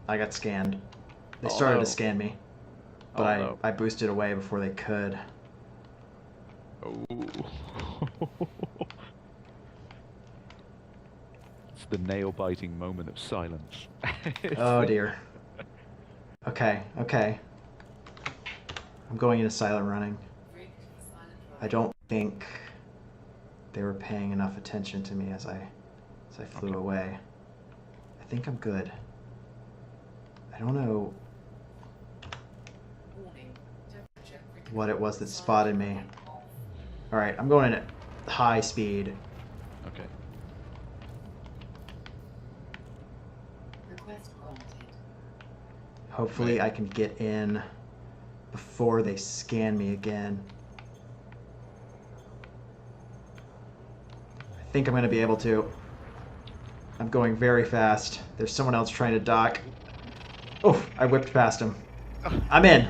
I got scanned. They Oh, started no. to scan me, but Oh, no. I boosted away before they could. Oh. It's the nail-biting moment of silence. Oh dear. Okay, okay. I'm going into silent running. I don't think they were paying enough attention to me as I flew away. I think I'm good. I don't know what it was that spotted me. Alright, I'm going at high speed. Okay. Hopefully I can get in before they scan me again. I think I'm going to be able to. I'm going very fast. There's someone else trying to dock. Oh, I whipped past him. I'm in.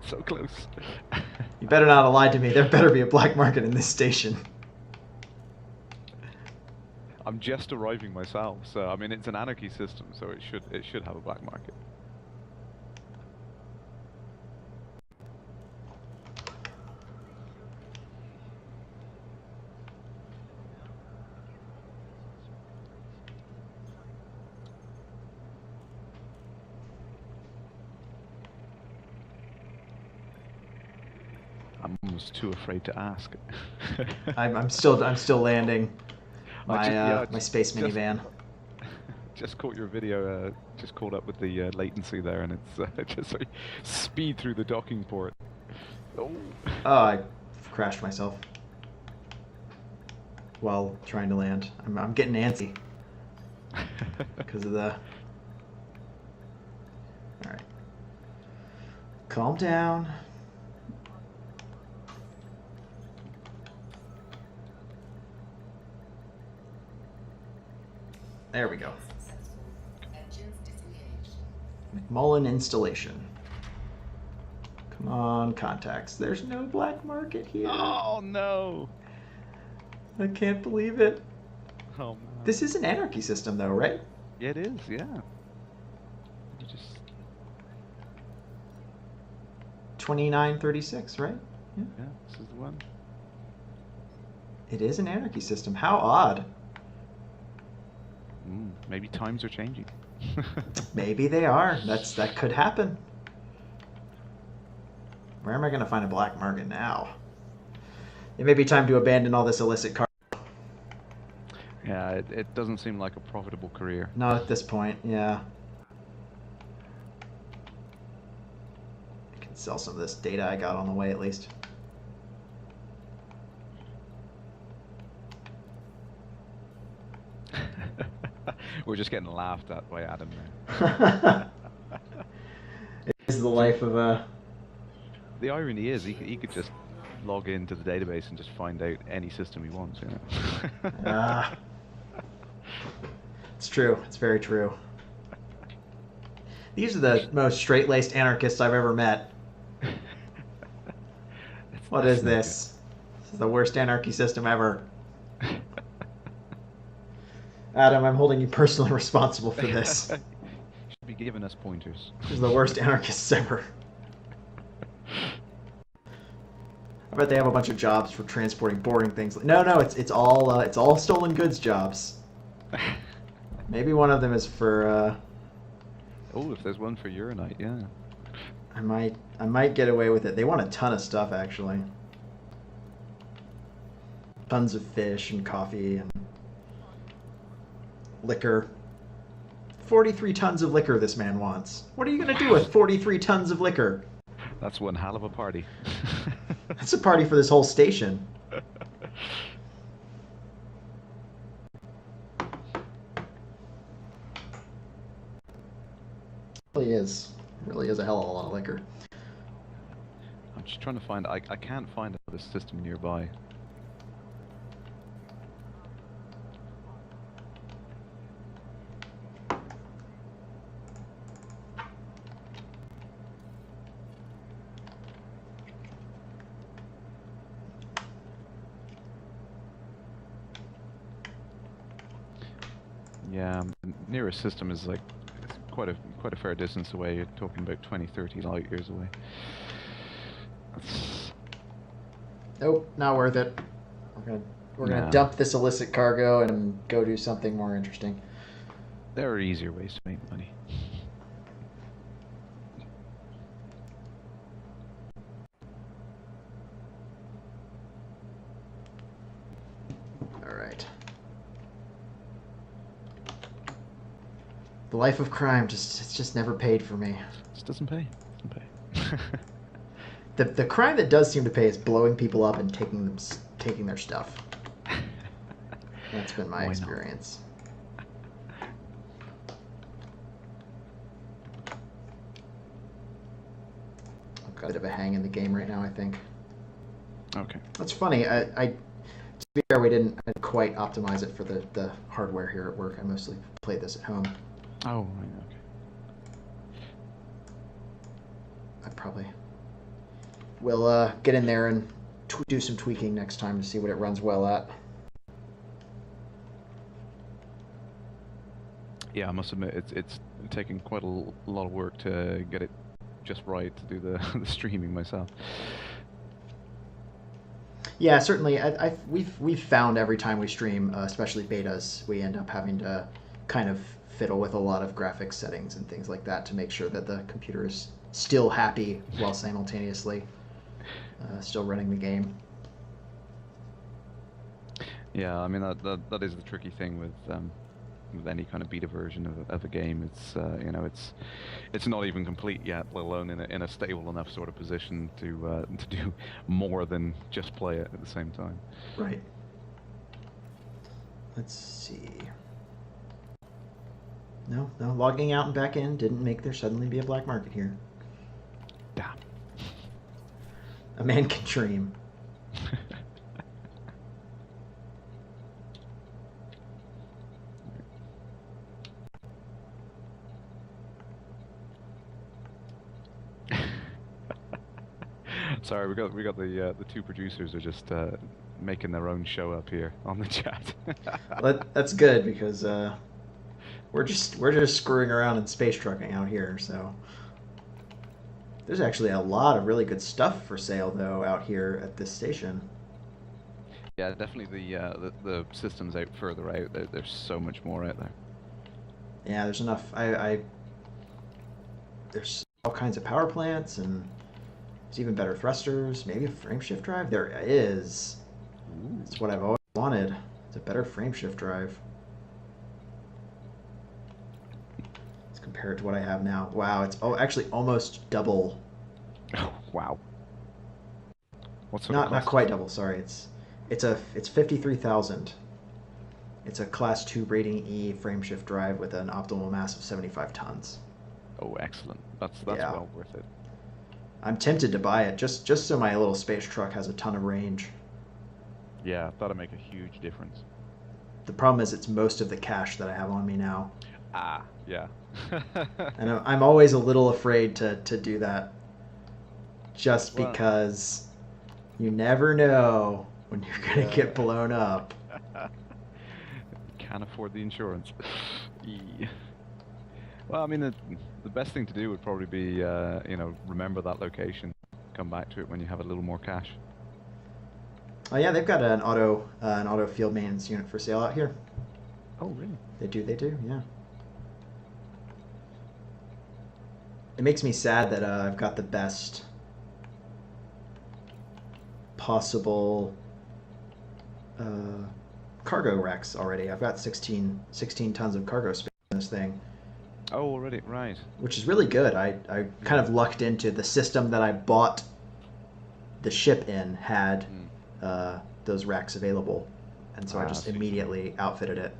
So close. You better not have lied to me. There better be a black market in this station. I'm just arriving myself, so I mean it's an anarchy system, so it should have a black market. I'm almost too afraid to ask. I'm still landing my my space just minivan. just caught your video. Just caught up with the latency there, and it's just like speed through the docking port. Oh. Oh, I crashed myself while trying to land. I'm getting antsy because of the. All right, calm down. There we go. McMullen installation. Come on, contacts. There's no black market here. Oh no! I can't believe it. Oh man. This is an anarchy system, though, right? Yeah, it is. Yeah. You just 2936, right? yeah. This is the one. It is an anarchy system. How odd. Maybe times are changing. Maybe they are. That could happen. Where am I going to find a black market now? It may be time to abandon all this illicit car. Yeah, it doesn't seem like a profitable career. Not at this point, yeah. I can sell some of this data I got on the way at least. We're just getting laughed at by Adam there. It is the life of a... The irony is, he could just log into the database and just find out any system he wants, you know? It's true. It's very true. These are the most straight-laced anarchists I've ever met. What is this? This is the worst anarchy system ever. Adam, I'm holding you personally responsible for this. Should be giving us pointers. This is the worst anarchists ever. I bet they have a bunch of jobs for transporting boring things. No, it's all stolen goods jobs. Maybe one of them is for. Oh, if there's one for uranite, yeah. I might get away with it. They want a ton of stuff actually. Tons of fish and coffee and liquor. 43 tons of liquor this man wants. What are you going to do with 43 tons of liquor? That's one hell of a party. That's a party for this whole station. Really is. Really is a hell of a lot of liquor. I'm just trying to find... I can't find another system nearby. Yeah, the nearest system is like it's quite a fair distance away. You're talking about 20, 30 light years away. That's, Nope, not worth it. We're gonna nah, dump this illicit cargo and go do something more interesting. there are easier ways to make money. All right. The life of crime it's just never paid for me. This doesn't pay. Doesn't pay. The crime that does seem to pay is blowing people up and taking their stuff. That's been my experience. I've got a bit of a hang in the game right now, I think. Okay. That's funny. I to be fair, we didn't quite optimize it for the hardware here at work. I mostly played this at home. Oh, right, okay. I probably will get in there and do some tweaking next time to see what it runs well at. Yeah, I must admit it's taken quite a lot of work to get it just right to do the, the streaming myself. Yeah, certainly. We've found every time we stream, especially betas, we end up having to kind of fiddle with a lot of graphics settings and things like that to make sure that the computer is still happy while simultaneously still running the game. Yeah, I mean that is the tricky thing with any kind of beta version of a game. It's you know it's not even complete yet, let alone in a stable enough sort of position to do more than just play it at the same time. Right. Let's see. No, logging out and back in didn't make there suddenly be a black market here. Damn. A man can dream. Sorry, we got the two producers are just making their own show up here on the chat. Well, that's good because we're just screwing around in space trucking out here. So there's actually a lot of really good stuff for sale though out here at this station. Yeah, definitely the systems out further out. There's so much more out there. Yeah, there's enough. There's all kinds of power plants and there's even better thrusters. Maybe a frame shift drive. There is. Ooh. It's what I've always wanted. It's a better frame shift drive. Let's compare it to what I have now. Wow, it's actually almost double. Oh, wow. What sort Not of not cost? quite double. Sorry, it's 53,000. It's a Class 2 rating E frame shift drive with an optimal mass of 75 tons. Oh, excellent. That's Yeah. well worth it. I'm tempted to buy it just so my little space truck has a ton of range. Yeah, that'll make a huge difference. The problem is it's most of the cash that I have on me now. Ah, yeah. And I'm always a little afraid to do that just Well- because you never know when you're going to get blown up. Can't afford the insurance. Yeah. Well, I mean, the best thing to do would probably be, you know, remember that location, come back to it when you have a little more cash. Oh yeah, they've got an auto field maintenance unit for sale out here. Oh, really? They do, yeah. It makes me sad that I've got the best possible cargo racks already. I've got 16 tons of cargo space in this thing, Oh, already, right. which is really good. I kind of lucked into the system that I bought the ship in had those racks available, and so I just sweet. immediately outfitted it,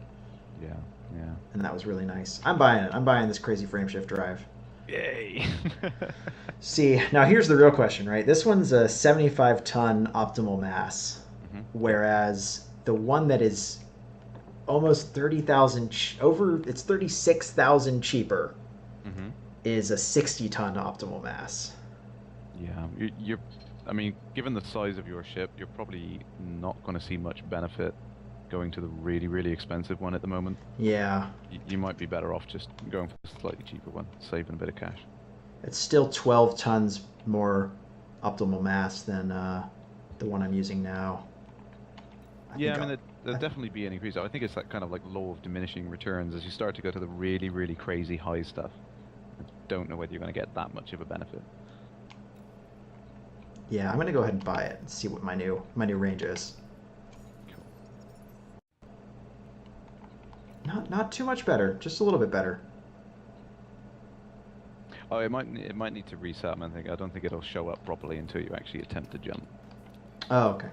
Yeah, yeah. and that was really nice. I'm buying it. I'm buying this crazy frame shift drive. Yay! See, now here's the real question, right? This one's a 75-ton optimal mass, Mhm. whereas the one that is almost 30,000 it's 36,000 cheaper Mhm. is a 60-ton optimal mass. Yeah, you're. I mean, given the size of your ship, you're probably not going to see much benefit going to the really, really expensive one at the moment. Yeah. You might be better off just going for the slightly cheaper one, saving a bit of cash. It's still 12 tons more optimal mass than the one I'm using now. Yeah, I mean, there'll definitely be an increase. I think it's that kind of like law of diminishing returns as you start to go to the really, really crazy high stuff. I don't know whether you're going to get that much of a benefit. Yeah, I'm gonna go ahead and buy it and see what my new range is. Cool. Not too much better, just a little bit better. Oh, it might need to reset. I don't think it'll show up properly until you actually attempt to jump. Oh, okay.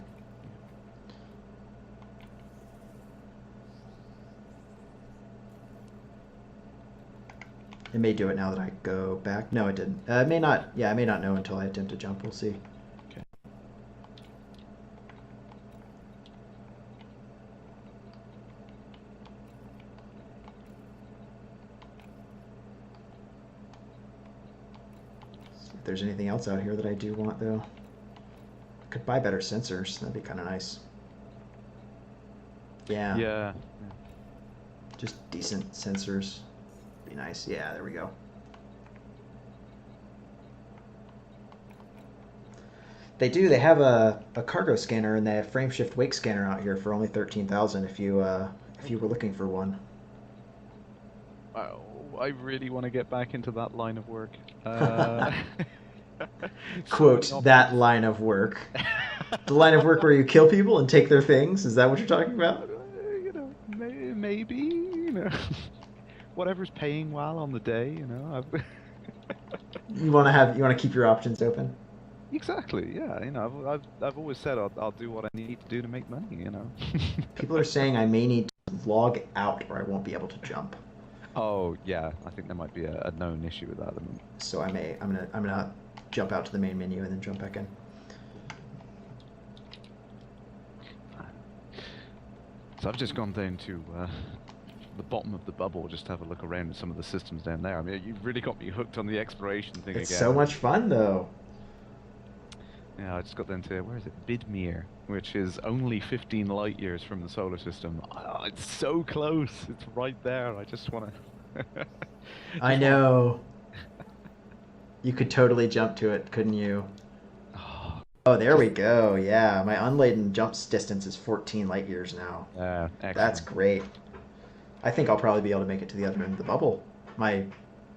It may do it now that I go back. No, it didn't. It may not. Yeah, I may not know until I attempt to jump. We'll see. Okay. See if there's anything else out here that I do want, though. I could buy better sensors. That'd be kind of nice. Yeah. Yeah. Just decent sensors. Be nice. Yeah, there we go. They do. They have a cargo scanner and they have frame shift wake scanner out here for only 13,000 if you were looking for one. Oh, I really want to get back into that line of work. Quote, that line of work. The line of work where you kill people and take their things? Is that what you're talking about? You know, maybe, you know. Whatever's paying well on the day, you know. You want to keep your options open? Exactly, yeah. You know, I've always said I'll do what I need to do to make money, you know. People are saying I may need to log out or I won't be able to jump. Oh, yeah. I think there might be a known issue with that at the moment. So I'm gonna jump out to the main menu and then jump back in. So I've just gone down to the bottom of the bubble just to have a look around at some of the systems down there. I mean, you've really got me hooked on the exploration thing It's again. so much fun, though. Yeah, I just got down to, where is it? Bidmere, which is only 15 light years from the solar system. Oh, it's so close. It's right there. I just want to... I know. You could totally jump to it, couldn't you? Oh, there we go. Yeah, my unladen jump distance is 14 light years now. Yeah, excellent. That's great. I think I'll probably be able to make it to the other end of the bubble.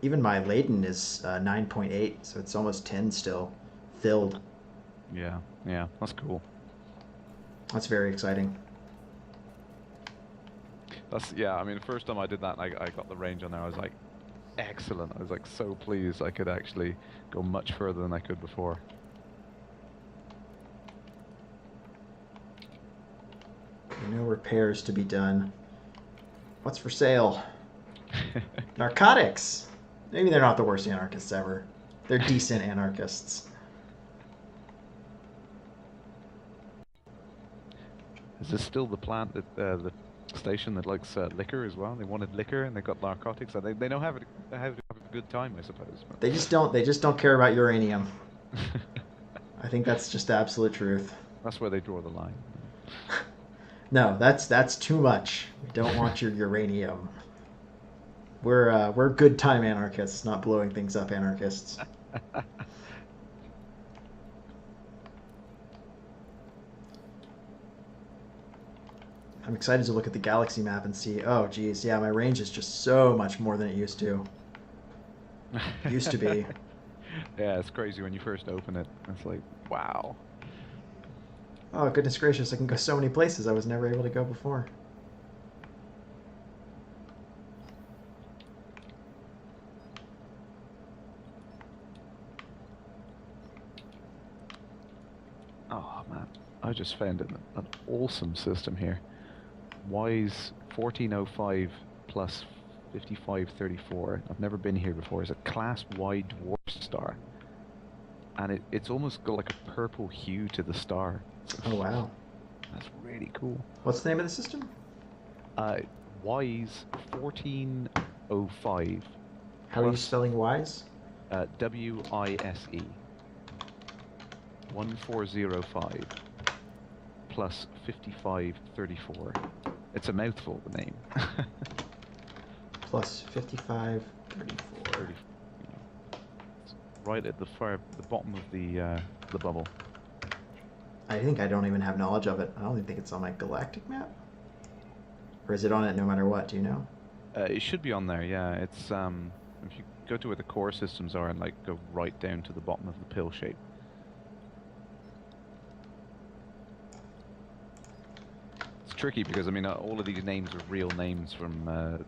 Even my laden is 9.8, so it's almost 10 still, filled. Yeah, that's cool. That's very exciting. I mean, the first time I did that, I got the range on there. I was like, excellent. I was like so pleased I could actually go much further than I could before. No repairs to be done. What's for sale? Narcotics. Maybe they're not the worst anarchists ever. They're decent anarchists. Is this still the plant that the station that likes liquor as well? They wanted liquor and they got narcotics. So they know how to have a good time, I suppose. But... They just don't care about uranium. I think that's just the absolute truth. That's where they draw the line. No, that's too much. We don't want your uranium. We're good time anarchists, not blowing things up anarchists. I'm excited to look at the galaxy map and see, oh geez, yeah, my range is just so much more than it used to. Used to be. Yeah, it's crazy when you first open it. It's like, wow. Oh, goodness gracious, I can go so many places I was never able to go before. Oh, man. I just found an awesome system here. WISE 1405 plus 5534. I've never been here before. It's a class Y dwarf star. And it's almost got like a purple hue to the star. Oh, wow. That's really cool. What's the name of the system? WISE 1405. How are you spelling WISE? WISE 1405 plus 5534. It's a mouthful, the name. Plus 55, 34. 30, it's right at the bottom of the bubble. I think I don't even have knowledge of it. I don't even think it's on my galactic map. Or is it on it no matter what? Do you know? It should be on there, yeah. It's if you go to where the core systems are and like go right down to the bottom of the pill shape. It's tricky because I mean all of these names are real names from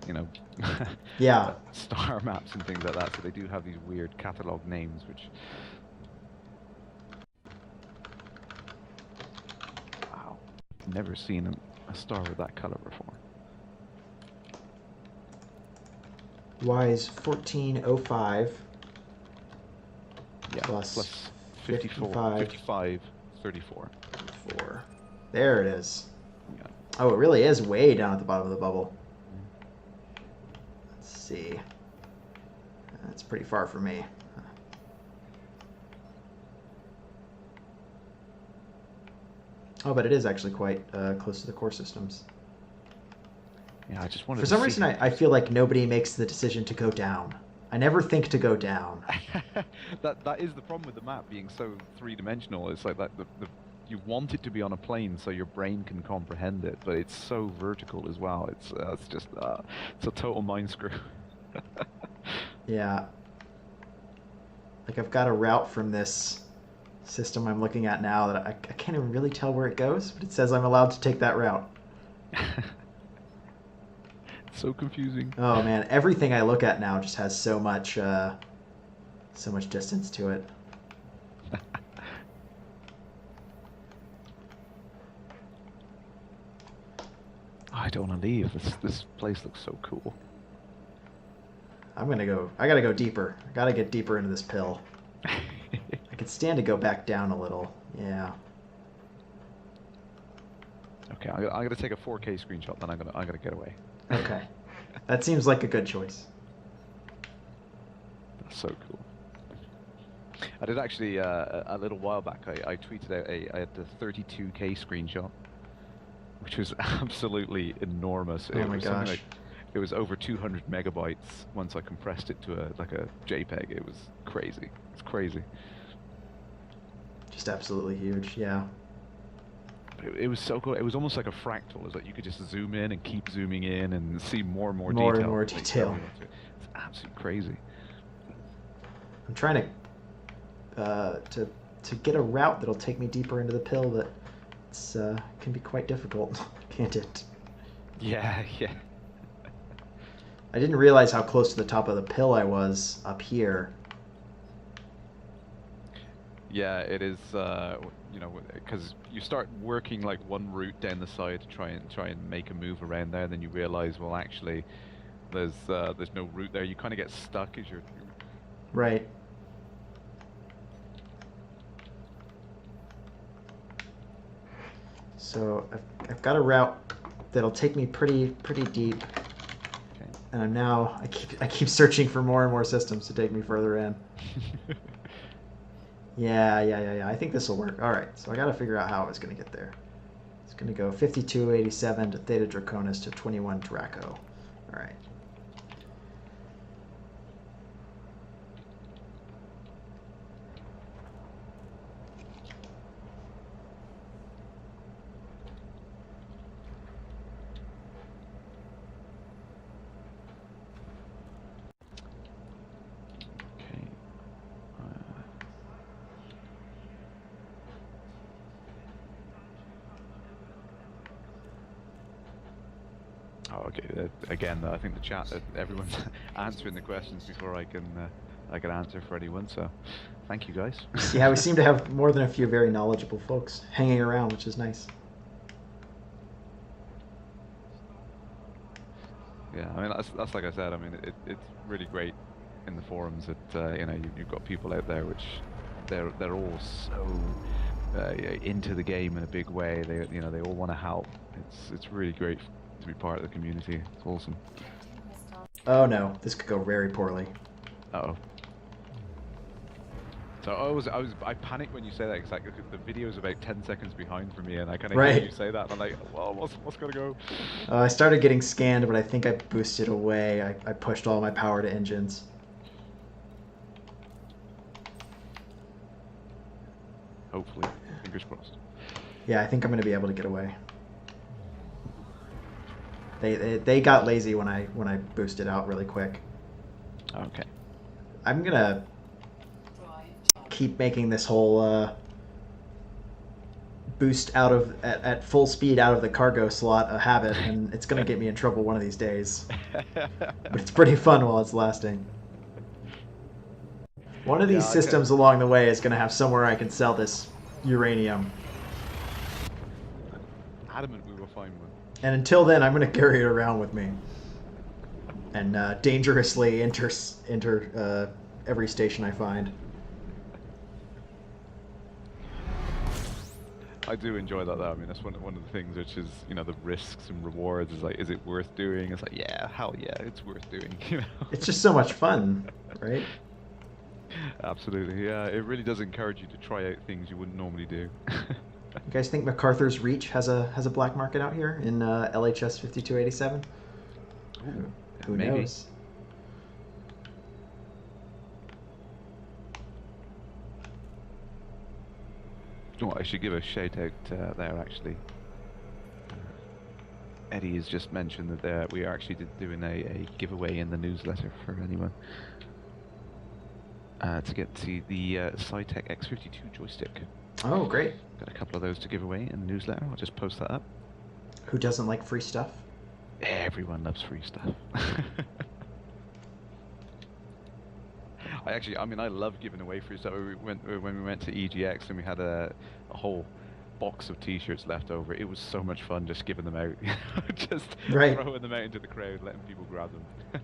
you know Yeah. star maps and things like that. So they do have these weird catalog names, which wow, never seen a star with that color before. Y is 1405. Yeah, plus 54, 55, 34. 4. There it is. Yeah. Oh, it really is way down at the bottom of the bubble. Let's see. That's pretty far from me. Oh, but it is actually quite close to the core systems. Yeah, I just wanted For to some see reason, I feel like nobody makes the decision to go down. I never think to go down. that is the problem with the map being so three-dimensional. It's like that you want it to be on a plane so your brain can comprehend it, but it's so vertical as well. It's just it's a total mind screw. Yeah. Like I've got a route from this system I'm looking at now that I can't even really tell where it goes, but it says I'm allowed to take that route. So confusing. Oh man, everything I look at now just has so much distance to it. I don't want to leave. This place looks so cool. I gotta go deeper. I gotta get deeper into this pill. I could stand to go back down a little. Yeah. Okay, I'm gonna take a 4K screenshot. Then I'm gonna get away. Okay. That seems like a good choice. That's so cool. I did actually a little while back. I tweeted out I had the 32K screenshot, which was absolutely enormous. Oh my gosh. Like, it was over 200 megabytes once I compressed it to a JPEG. It was crazy. It's crazy. Just absolutely huge. Yeah. It was so cool. It was almost like a fractal. It was like you could just zoom in and keep zooming in and see more and more detail. More and more detail. It's absolutely crazy. I'm trying to get a route that'll take me deeper into the pill, but it's can be quite difficult, can't it? Yeah, yeah. I didn't realize how close to the top of the pill I was up here. Yeah, it is. You know, because you start working like one route down the side to try and make a move around there, and then you realize, well, actually, there's no route there. You kind of get stuck as you're. Right. So I've got a route that'll take me pretty deep, Okay. and I keep searching for more and more systems to take me further in. Yeah. I think this will work. All right, so I got to figure out how I was going to get there. It's going to go 5287 to Theta Draconis to 21 Draco. All right. Oh, okay. Again, I think the chat, everyone's answering the questions before I can answer for anyone. So, thank you guys. Yeah, we seem to have more than a few very knowledgeable folks hanging around, which is nice. Yeah, I mean that's like I said. I mean it's really great in the forums that you know you've got people out there which they're all so into the game in a big way. They all want to help. It's really great to be part of the community. It's awesome. Oh no, this could go very poorly. Uh-oh. So I panicked when you say that exactly because the video's about 10 seconds behind for me, and I kind of hear Right. you say that, and I'm like, well, what's gonna go? I started getting scanned, but I think I boosted away. I pushed all my power to engines. Hopefully, fingers crossed. Yeah, I think I'm going to be able to get away. They got lazy when I boosted out really quick. Okay. I'm going to keep making this whole boost out of at full speed out of the cargo slot a habit, and it's going to get me in trouble one of these days. But it's pretty fun while it's lasting. One of these Yeah, systems along the way is going to have somewhere I can sell this uranium. adamant we will find one. And until then, I'm going to carry it around with me. And dangerously enter every station I find. I do enjoy that though. I mean, that's one of the things which is, you know, the risks and rewards is like, is it worth doing? It's like, yeah, hell yeah, it's worth doing. You know. It's just so much fun, right? Absolutely, yeah. It really does encourage you to try out things you wouldn't normally do. You guys think MacArthur's Reach has a black market out here in LHS 5287? Ooh, Who maybe. knows? You know what, I should give a shout out there actually. Eddie has just mentioned that we are actually doing a giveaway in the newsletter for anyone to get to the Cytec X52 joystick. Oh, great. Got a couple of those to give away in the newsletter. I'll just post that up. Who doesn't like free stuff? Everyone loves free stuff. I mean, I love giving away free stuff. When we went to EGX and we had a whole box of T-shirts left over. It was so much fun just giving them out, just throwing them out into the crowd, letting people grab them.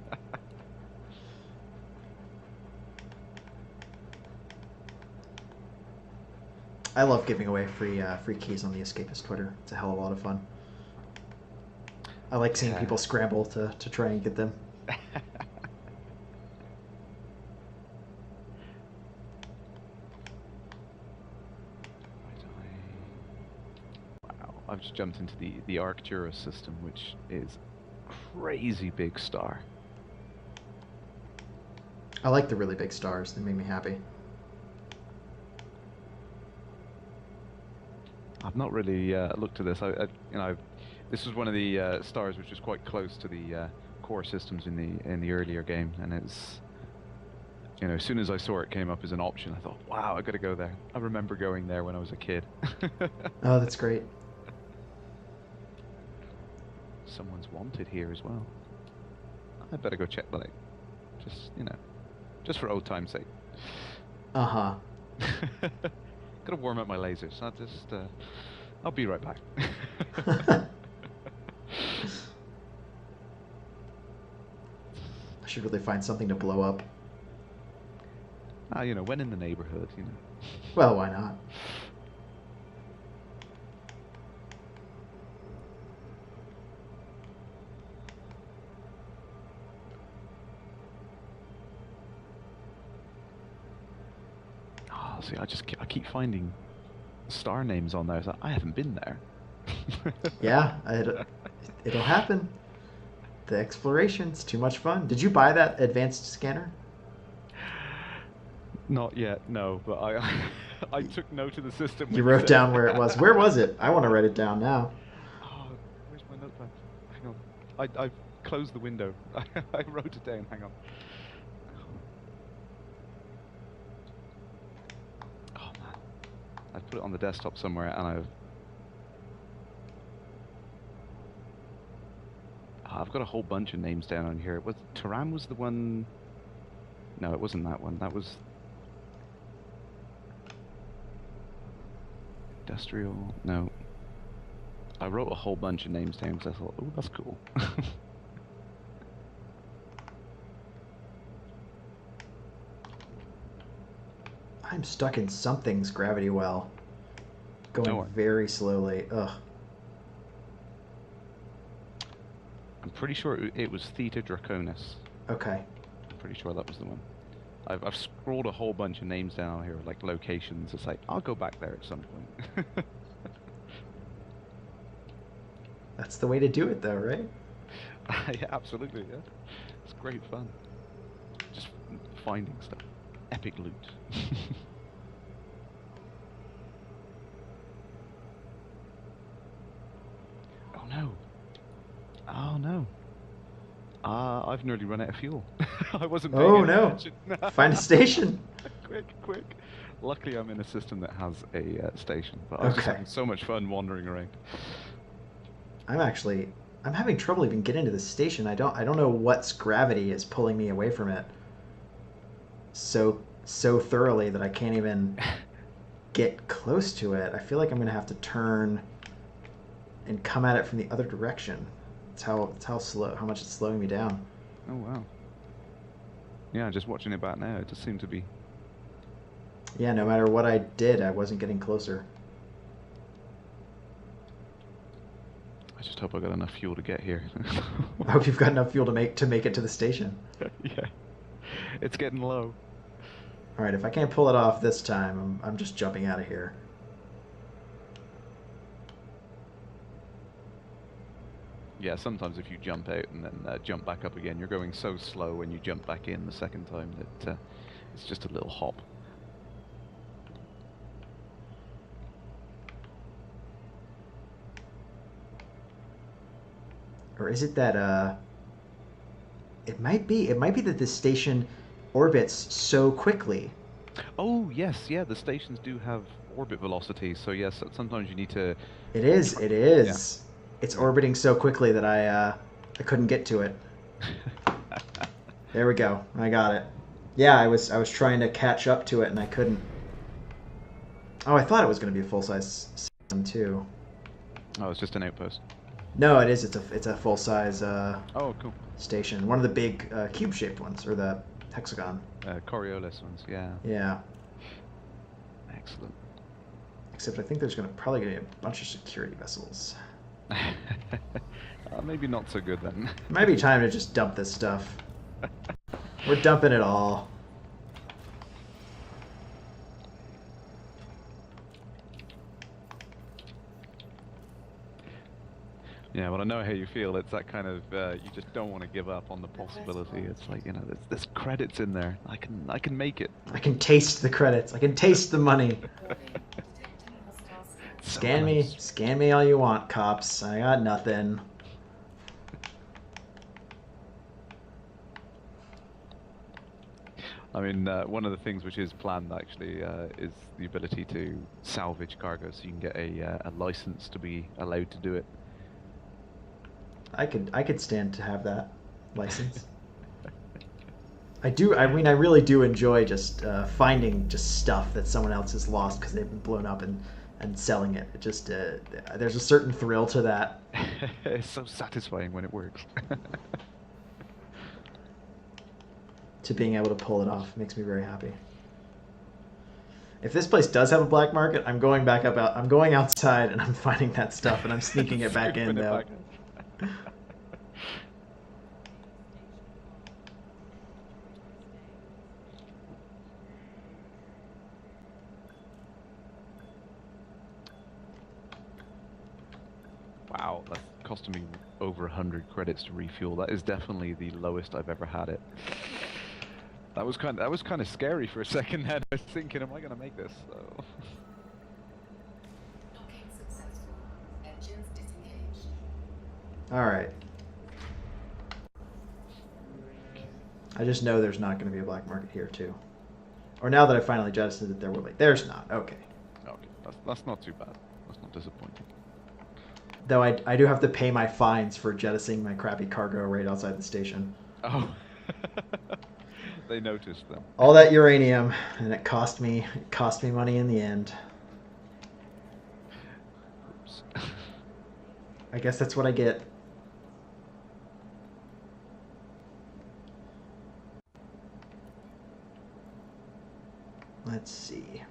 I love giving away free keys on the Escapist Twitter. It's a hell of a lot of fun. I like seeing people scramble to try and get them. Wow, I've just jumped into the Arcturus system, which is crazy big star. I like the really big stars. They make me happy. I've not really looked at this. This was one of the stars which was quite close to the core systems in the earlier game, and it's, you know, as soon as I saw it came up as an option, I thought, wow, I got to go there. I remember going there when I was a kid. Oh, that's great. Someone's wanted here as well. I better go check that out. Just, you know, just for old time's sake. Uh-huh. Gotta warm up my lasers. I'll be right back. I should really find something to blow up. You know, when in the neighborhood, you know. Well, why not? Oh, see, I keep finding star names on there. So I haven't been there. Yeah, it'll happen. The exploration's too much fun. Did you buy that advanced scanner? Not yet, no. But I took note of the system. You wrote down where it was. Where was it? I want to write it down now. Oh, where's my notepad? Hang on. I've closed the window. I wrote it down. Hang on. Oh man, I put it on the desktop somewhere, and I've got a whole bunch of names down on here. Turan was the one? No, it wasn't that one. That was industrial. No. I wrote a whole bunch of names down because I thought, oh, that's cool. I'm stuck in something's gravity well. Going very slowly. Ugh. I'm pretty sure it was Theta Draconis. Okay. I'm pretty sure that was the one. I've scrawled a whole bunch of names down here, like locations. It's like I'll go back there at some point. That's the way to do it, though, right? Yeah, absolutely. Yeah, it's great fun. Just finding stuff. Epic loot. Oh no. Oh no. I've nearly run out of fuel. I wasn't paying Oh any no! attention. Find a station. Quick, quick. Luckily, I'm in a system that has a station, but I was just Okay. having so much fun wandering around. I'm having trouble even getting to the station. I don't know what's gravity is pulling me away from it so thoroughly that I can't even get close to it. I feel like I'm gonna have to turn and come at it from the other direction. It's how much it's slowing me down. Oh wow. Yeah, just watching it back now, it just seemed to be. Yeah, no matter what I did, I wasn't getting closer. I just hope I got enough fuel to get here. I hope you've got enough fuel to make it to the station. Yeah, it's getting low. All right, if I can't pull it off this time, I'm just jumping out of here. Yeah, sometimes if you jump out and then jump back up again, you're going so slow when you jump back in the second time that it's just a little hop. Or is it that it might be that this station orbits so quickly. Oh yes, yeah, the stations do have orbit velocity, so yes, sometimes you need to. It is. It Yeah. is. It's Yeah. orbiting so quickly that I couldn't get to it. There we go. I got it. Yeah, I was trying to catch up to it and I couldn't. Oh, I thought it was going to be a full size system too. Oh, it's just an outpost. No, it is. It's a full size Oh, cool. station. One of the big cube shaped ones, or the hexagon. Coriolis ones, yeah. Yeah. Excellent. Except I think there's probably gonna be a bunch of security vessels. Maybe not so good then. It might be time to just dump this stuff. We're dumping it all. Yeah, well, I know how you feel. It's that kind of you just don't want to give up on the possibility. It's like, there's credits in there. I can make it. I can taste the credits. I can taste the money. So Scan me all you want, cops. I got nothing. I mean, one of the things which is planned actually is the ability to salvage cargo, so you can get a license to be allowed to do it. I could stand to have that license. I do. I mean, I really do enjoy just finding just stuff that someone else has lost because they've been blown up and selling it. It just there's a certain thrill to that. It's so satisfying when it works. To being able to pull it off makes me very happy. If this place does have a black market, I'm going back up out. I'm going outside and I'm finding that stuff and I'm sneaking it back in though. Wow, that's costing me over 100 credits to refuel. That is definitely the lowest I've ever had it. That was kind of scary for a second. Then I was thinking, am I going to make this? So. Docking successful. Engines disengaged. All right. I just know there's not going to be a black market here too. Or now that I finally jettisoned it, there will be. There's not. Okay. Okay, that's not too bad. That's not disappointing. Though I do have to pay my fines for jettisoning my crappy cargo right outside the station. Oh. They noticed them. All that uranium, and it cost me money in the end. Oops. I guess that's what I get. Let's see.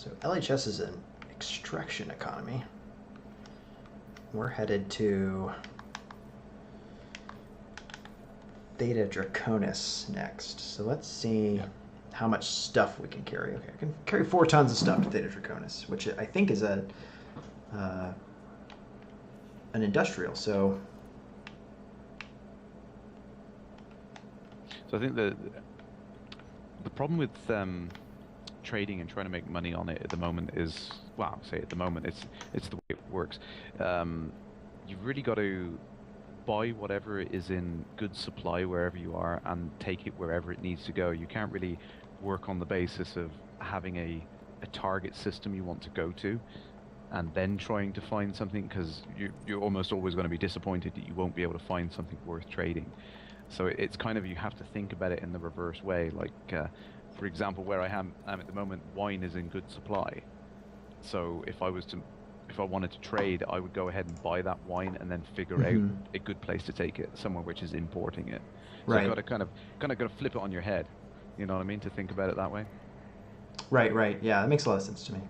So LHS is an extraction economy. We're headed to Theta Draconis next. So let's see how much stuff we can carry. Okay, I can carry 4 tons of stuff to Theta Draconis, which I think is an industrial. So I think the problem with trading and trying to make money on it at the moment is, well, say at the moment, it's the way it works. You've really got to buy whatever is in good supply wherever you are and take it wherever it needs to go. You can't really work on the basis of having a target system you want to go to and then trying to find something, because you're almost always going to be disappointed that you won't be able to find something worth trading. So it's kind of, you have to think about it in the reverse way. Like, for example, where I am at the moment, wine is in good supply. So if I wanted to trade, I would go ahead and buy that wine and then figure out a good place to take it, somewhere which is importing it. So right. you've got to kind of got to flip it on your head. You know what I mean? To think about it that way. Right. Yeah, that makes a lot of sense to me.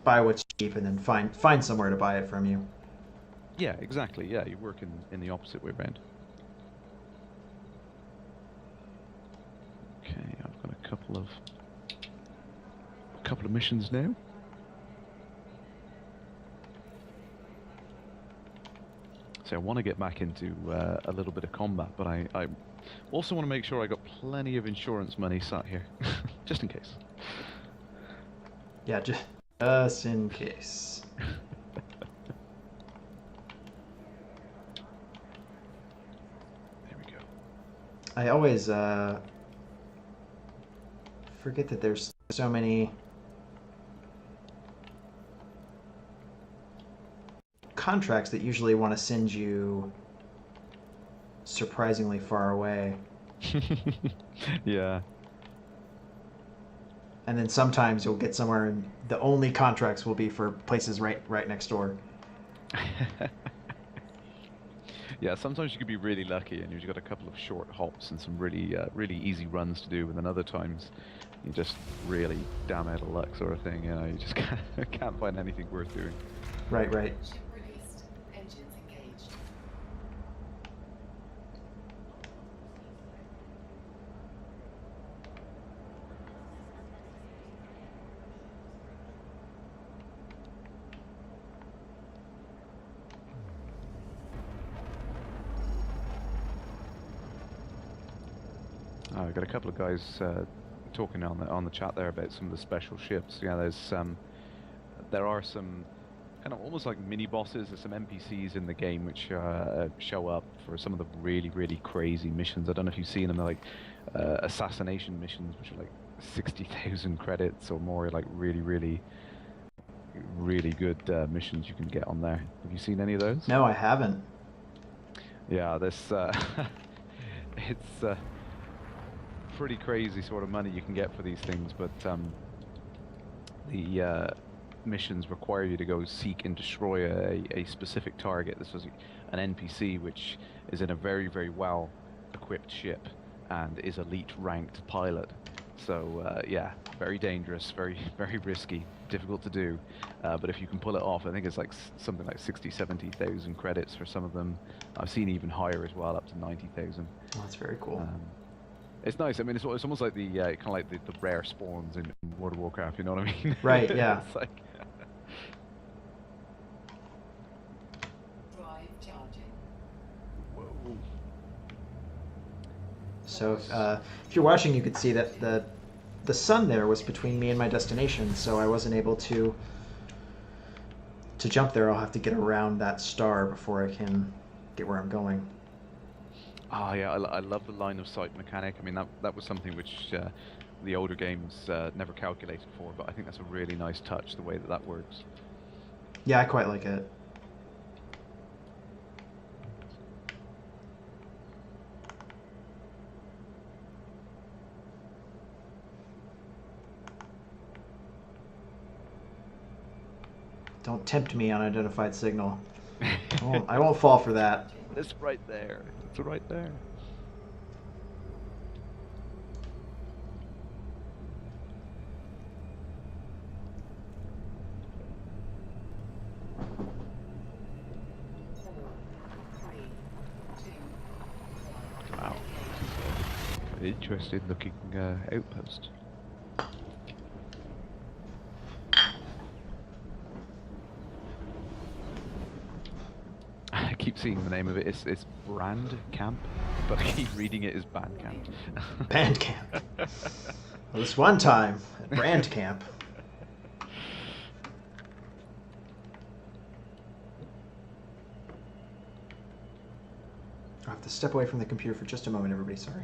Buy what's cheap and then find somewhere to buy it from you. Yeah, exactly. Yeah, you work in the opposite way around. Okay, I've got a couple of missions now. So I want to get back into a little bit of combat, but I also want to make sure I got plenty of insurance money sat here, just in case. Yeah, just in case. There we go. I always forget that there's so many contracts that usually want to send you surprisingly far away. Yeah. And then sometimes you'll get somewhere and the only contracts will be for places right next door. Yeah, sometimes you could be really lucky and you've got a couple of short hops and some really really easy runs to do, and then other times you just really damn out of luck sort of thing. You know, you just can't find anything worth doing. Right. Ship released. Engines engaged. Oh, I got a couple of guys talking on the chat there about some of the special ships. Yeah, there are some kind of almost like mini bosses. There's some NPCs in the game which show up for some of the really, really crazy missions. I don't know if you've seen them. They're like assassination missions, which are like 60,000 credits or more. Like really, really, really good missions you can get on there. Have you seen any of those? No, I haven't. Yeah, this it's pretty crazy sort of money you can get for these things, but the missions require you to go seek and destroy a specific target. This was an NPC which is in a very, very well equipped ship and is elite ranked pilot. So yeah, very dangerous, very, very risky, difficult to do, but if you can pull it off, I think it's like something like 60,000-70,000 credits for some of them. I've seen even higher as well, up to 90,000. Oh, that's very cool. It's nice. I mean, it's almost like the kind of like the rare spawns in World of Warcraft. You know what I mean? Right. Yeah. It's like Drive charging. whoa. So if you're watching, you could see that the sun there was between me and my destination, so I wasn't able to jump there. I'll have to get around that star before I can get where I'm going. Oh yeah, I love the line of sight mechanic. I mean, that was something which the older games never calculated for, but I think that's a really nice touch, the way that works. Yeah, I quite like it. Don't tempt me, unidentified signal. I won't fall for that. It's right there. It's right there. Interesting looking outpost. I keep seeing the name of it. It's Brand Camp, but I keep reading it as Band Camp. Band camp. Well, this one time at Brand Camp. I have to step away from the computer for just a moment, everybody. Sorry.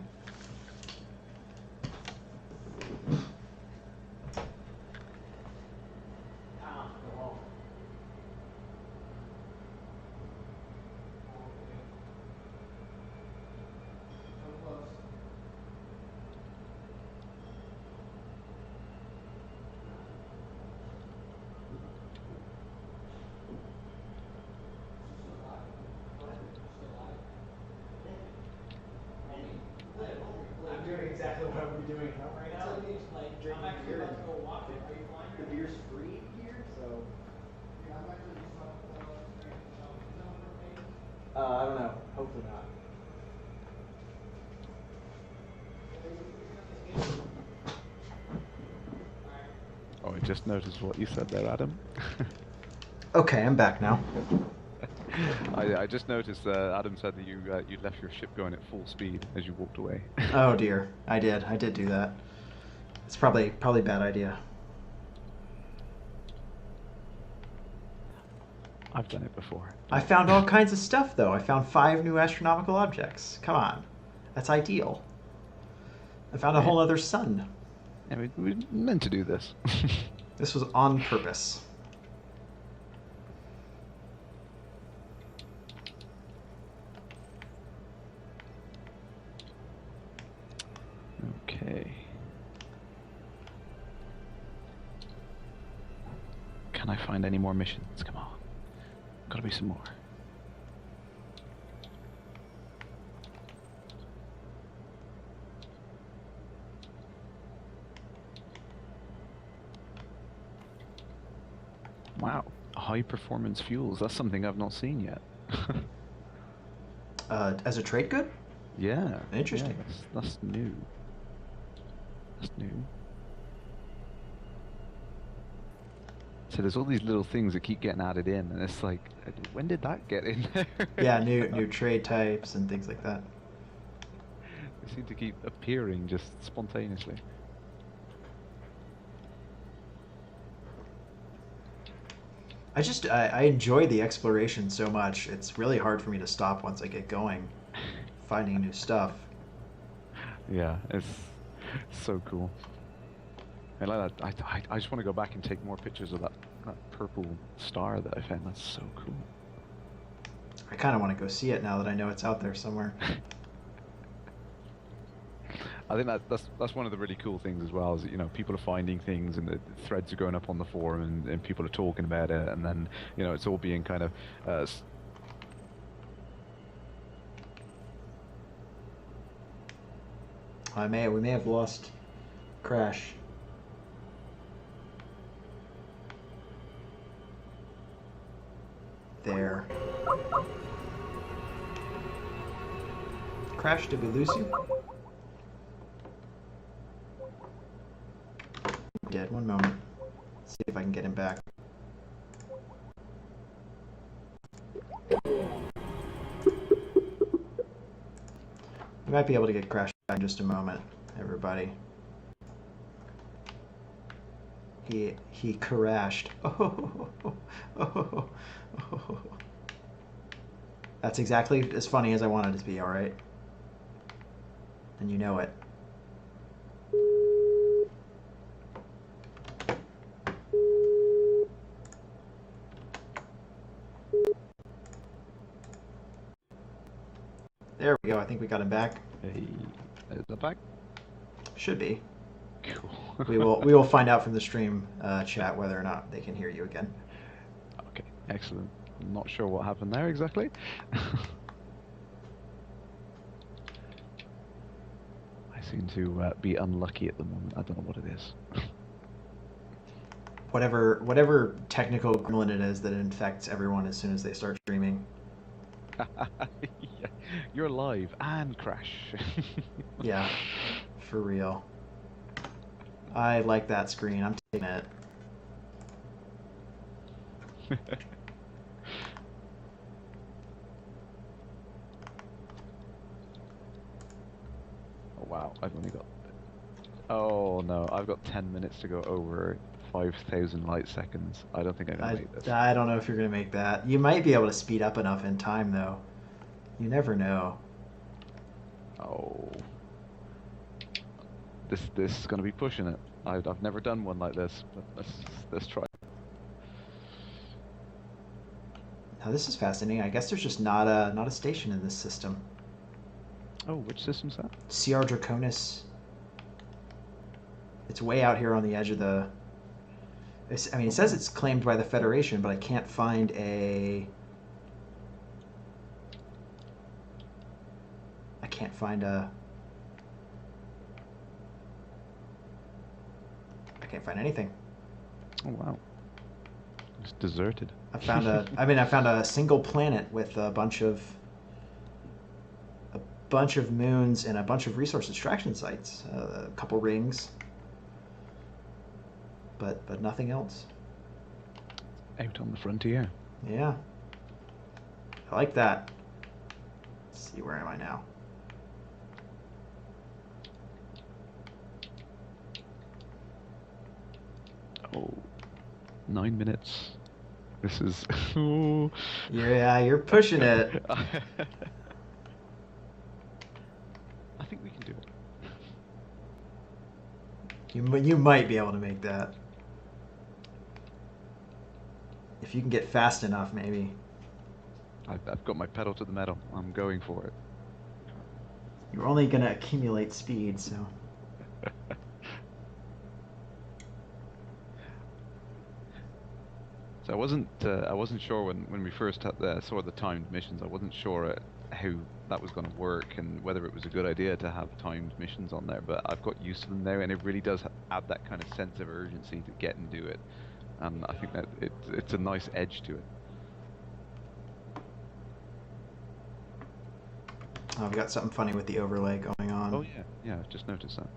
I'm doing exactly what I would be doing right now. I'm actually about to go walking. Are you flying? The beer's free here, so. Yeah, I'm actually just about to go straight to the shop. Is that what we're paying? I don't know. Hopefully not. Oh, I just noticed what you said there, Adam. Okay, I'm back now. I just noticed Adam said that you left your ship going at full speed as you walked away. Oh dear, I did do that. It's probably a bad idea. I've done it before. I found all kinds of stuff though. I found 5 new astronomical objects. Come on, that's ideal. I found a whole other sun. Yeah, we meant to do this. This was on purpose. Okay. Can I find any more missions? Come on. Gotta be some more. Wow. High performance fuels. That's something I've not seen yet. As a trade good? Yeah. Interesting. Yeah, that's new. That's new. So there's all these little things that keep getting added in, and it's like, when did that get in there? Yeah, new trade types and things like that. They seem to keep appearing just spontaneously. I enjoy the exploration so much. It's really hard for me to stop once I get going, finding new stuff. Yeah, it's so cool. I like that. I just want to go back and take more pictures of that purple star that I found. That's so cool. I kind of want to go see it now that I know it's out there somewhere. I think that's one of the really cool things as well, is that, you know, people are finding things and the threads are going up on the forum and people are talking about it, and then, you know, it's all being kind of we may have lost Crash. There. Crash, did we lose you? Dead. One moment. See if I can get him back. We might be able to get Crash back in just a moment, everybody. He crashed. Oh. That's exactly as funny as I wanted it to be, alright? And you know it. There we go. I think we got him back. Hey, is that back? Should be. Cool. We will find out from the stream chat whether or not they can hear you again. Okay, excellent. Not sure what happened there exactly. I seem to be unlucky at the moment. I don't know what it is. Whatever technical gremlin it is that infects everyone as soon as they start streaming. Yeah, You're live and crash. Yeah, for real. I like that screen. I'm taking it. Oh wow, I've only got... Oh no, I've got 10 minutes to go over 5,000 light seconds. I don't think I'm gonna make this. I don't know if you're gonna make that. You might be able to speed up enough in time, though. You never know. Oh. This is gonna be pushing it. I've never done one like this, but let's try. Now this is fascinating. I guess there's just not a station in this system. Oh, which system's that? CR Draconis. It's way out here on the edge of the... I mean, it says it's claimed by the Federation, but I can't find a... I can't find anything. Oh wow. It's deserted. I found a single planet with a bunch of moons and a bunch of resource extraction sites, a couple rings, but nothing else. Out on the frontier. Yeah, I like that. Let's see, where am I now? Oh, 9 minutes. This is... Oh. Yeah, you're pushing it. I think we can do it. You might be able to make that. If you can get fast enough, maybe. I've got my pedal to the metal. I'm going for it. You're only going to accumulate speed, so... So I wasn't sure when we first saw the timed missions. I wasn't sure how that was going to work and whether it was a good idea to have timed missions on there. But I've got used to them now, and it really does add that kind of sense of urgency to get and do it. And I think that it's a nice edge to it. Oh, we got something funny with the overlay going on. Oh yeah, I've just noticed that.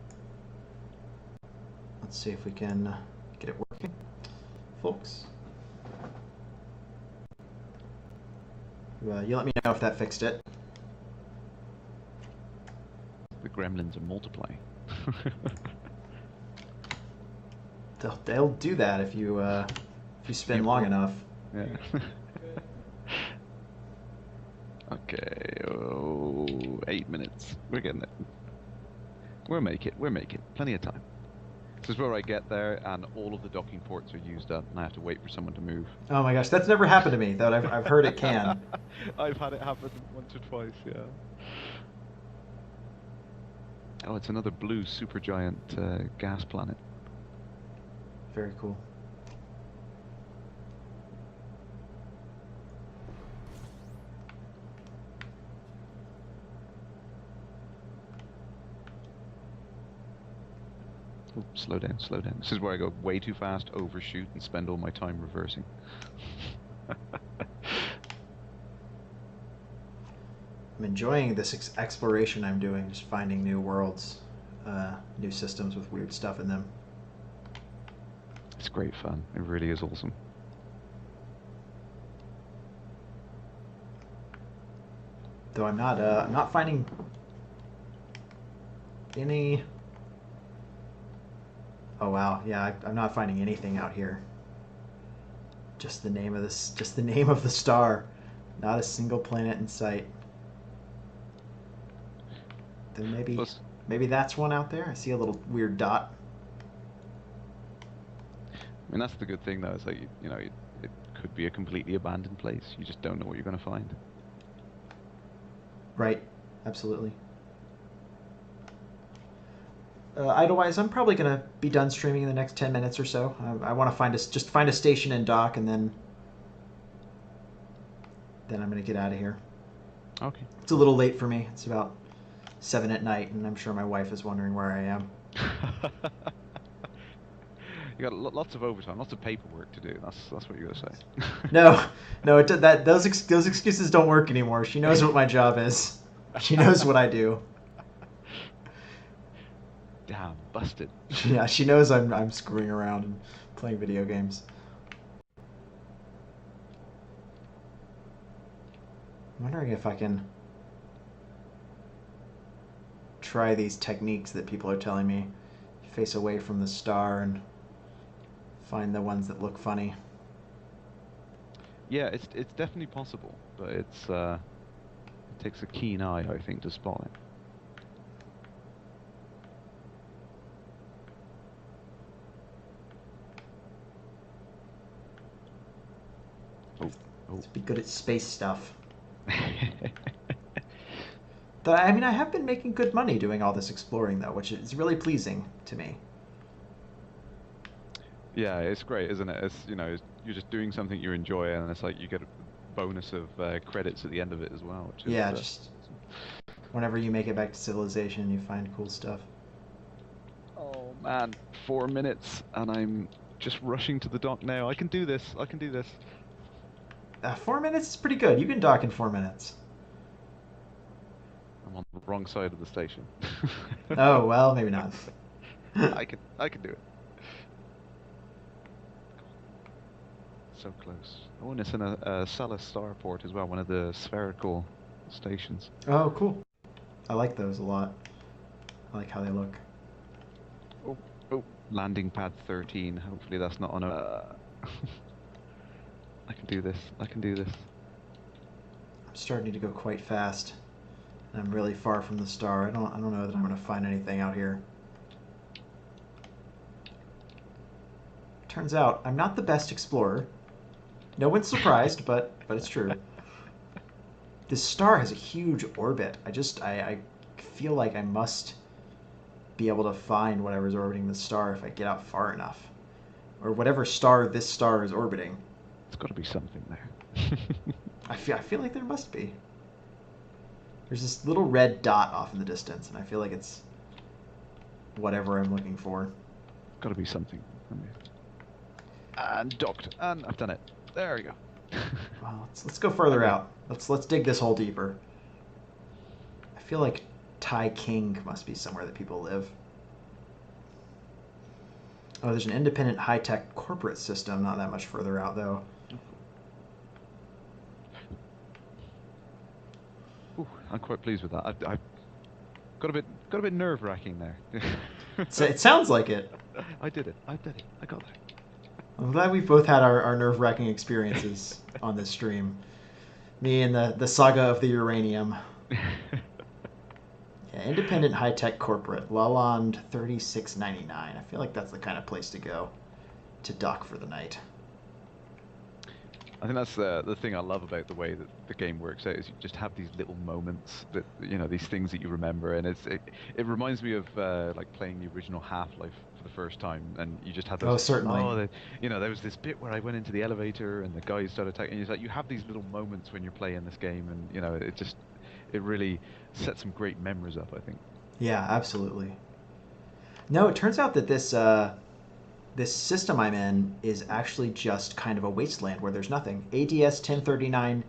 Let's see if we can get it working, folks. You let me know if that fixed it. The gremlins are multiplying. They'll do that if you spin long enough. Yeah. Okay. Oh, 8 minutes. We're getting it. We'll make it. Plenty of time. This is where I get there, and all of the docking ports are used up, and I have to wait for someone to move. Oh my gosh, that's never happened to me. Though I've heard it can. I've had it happen once or twice. Yeah. Oh, it's another blue supergiant gas planet. Very cool. Oh, slow down. This is where I go way too fast, overshoot, and spend all my time reversing. I'm enjoying this exploration I'm doing, just finding new worlds, new systems with weird stuff in them. It's great fun. It really is awesome. Though I'm not finding any. Oh wow, yeah, I'm not finding anything out here. Just the name of the star. Not a single planet in sight. Then maybe that's one out there. I see a little weird dot. I mean, that's the good thing, though. It's like, you know, it could be a completely abandoned place. You just don't know what you're going to find. Right. Absolutely. Idlewise, I'm probably going to be done streaming in the next 10 minutes or so. I want to just find a station and dock, and then I'm going to get out of here. Okay. It's a little late for me. It's about 7 at night, and I'm sure my wife is wondering where I am. You got lots of overtime, lots of paperwork to do. That's what you got to say. No, those excuses don't work anymore. She knows what my job is. She knows what I do. Damn, busted. Yeah, she knows I'm screwing around and playing video games. I'm wondering if I can try these techniques that people are telling me. Face away from the star and find the ones that look funny. Yeah, it's definitely possible, but it takes a keen eye, I think, to spot it. Oh. To be good at space stuff. I mean, I have been making good money doing all this exploring, though, which is really pleasing to me. Yeah, it's great, isn't it? It's, you're just doing something you enjoy, and it's like you get a bonus of credits at the end of it as well. Which is, yeah, just whenever you make it back to civilization, you find cool stuff. Oh man, 4 minutes, and I'm just rushing to the dock now. I can do this. 4 minutes is pretty good. You can dock in 4 minutes. I'm on the wrong side of the station. Oh, well, maybe not. I can do it. So close. Oh, and it's in a Salas starport as well, one of the spherical stations. Oh, cool. I like those a lot. I like how they look. Oh, landing pad 13. Hopefully that's not on a... I can do this. I'm starting to go quite fast. And I'm really far from the star. I don't know that I'm going to find anything out here. Turns out, I'm not the best explorer. No one's surprised, but it's true. This star has a huge orbit. I feel like I must be able to find whatever's orbiting the star if I get out far enough. Or whatever star this star is orbiting. There's got to be something there. I feel like there must be. There's this little red dot off in the distance, and I feel like it's whatever I'm looking for. Got to be something. And docked. And I've done it. There we go. Well, let's go further out. Let's dig this hole deeper. I feel like Tai King must be somewhere that people live. Oh, there's an independent high-tech corporate system not that much further out, though. Ooh, I'm quite pleased with that. I got a bit nerve-wracking there. So it sounds like it. I did it. I got there. I'm glad we've both had our nerve-wracking experiences on this stream. Me and the saga of the uranium. Yeah, independent high-tech corporate, Lalonde 3699. I feel like that's the kind of place to go to dock for the night. I think that's the thing I love about the way that the game works out is you just have these little moments that these things that you remember, and it reminds me of like playing the original Half-Life for the first time, and you just had those. Oh, certainly. There was this bit where I went into the elevator and the guys started attacking. And it's like you have these little moments when you're playing this game, and it really sets some great memories up, I think. Yeah, absolutely. No, it turns out that this system I'm in is actually just kind of a wasteland where there's nothing. ADS 1039,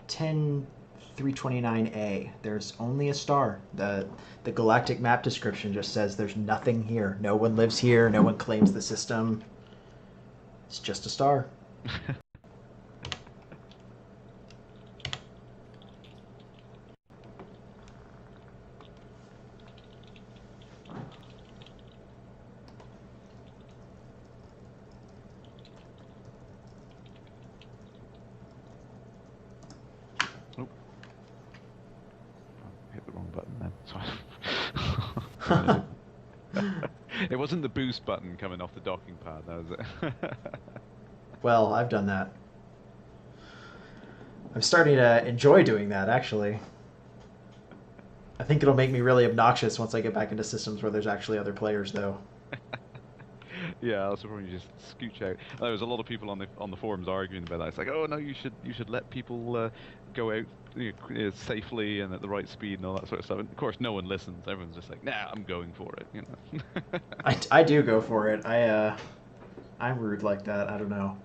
10329A. There's only a star. The galactic map description just says there's nothing here. No one lives here. No one claims the system. It's just a star. Hit the wrong button then. It wasn't the boost button coming off the docking pad, that was it. Well, I've done that. I'm starting to enjoy doing that, actually. I think it'll make me really obnoxious once I get back into systems where there's actually other players, though. Yeah, I'll probably just scooch out. There was a lot of people on the forums arguing about that. It's like, oh no, you should let people go out safely and at the right speed and all that sort of stuff. And of course, no one listens. Everyone's just like, nah, I'm going for it. I do go for it. I'm rude like that. I don't know.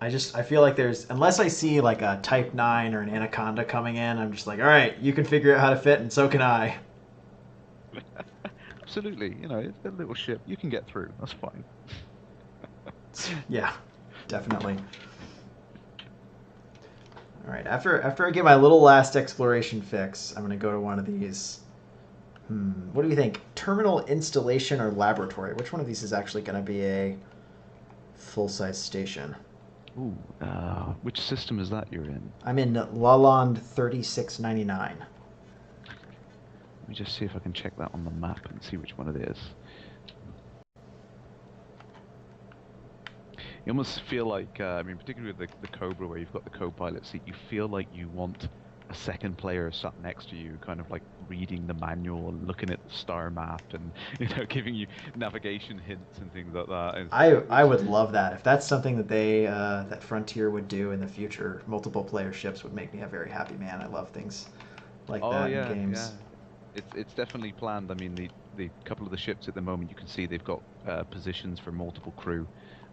I feel like there's, unless I see like a Type 9 or an Anaconda coming in, I'm just like, all right, you can figure out how to fit, and so can I. Absolutely, it's a little ship. You can get through. That's fine. Yeah, definitely. All right, after I get my little last exploration fix, I'm gonna go to one of these. What do you think? Terminal installation or laboratory? Which one of these is actually gonna be a full-size station? Ooh, which system is that you're in? I'm in Lalonde 3699. Let me just see if I can check that on the map and see which one it is. You almost feel like, particularly with the Cobra, where you've got the co-pilot seat, you feel like you want a second player sat next to you, kind of like reading the manual and looking at the star map and giving you navigation hints and things like that. I would love that. If that's something that that Frontier would do in the future, multiple player ships would make me a very happy man. I love things like Oh that in yeah, games. yeah. It's definitely planned. I mean, the couple of the ships at the moment, you can see they've got positions for multiple crew.